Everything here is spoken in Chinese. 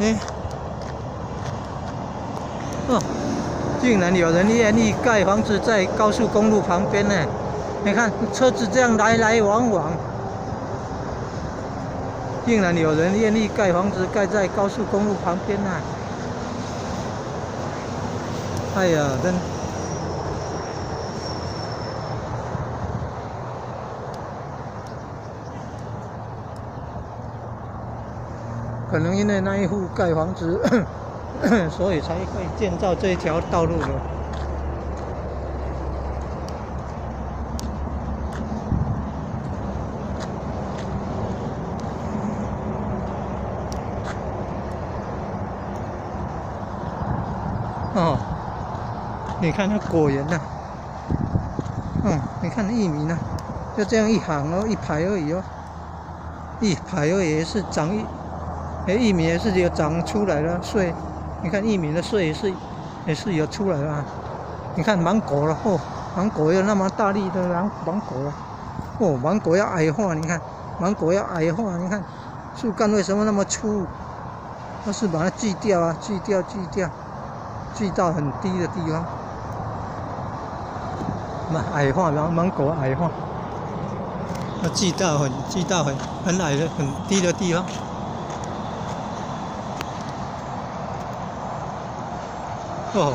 哎，哦，竟然有人愿意盖房子在高速公路旁边呢！你看车子这样来来往往，竟然有人愿意盖房子盖在高速公路旁边呢！哎呀，真。可能因为那一户盖房子，所以才会建造这一条道路的。哦，你看那果园呐，你看玉米呢，就这样一行哦，一排而已哦，一排而已是长一。玉米也是有长出来了穗，你看玉米的穗也是有出来了啊。你看芒果了哦，芒果有那么大粒的芒果了哦，芒果要矮化，你看芒果要矮化，你看树干为什么那么粗？都是把它锯掉啊，锯到很低的地方，矮化，然后芒果矮化，要锯到很矮的很低的地方。哦。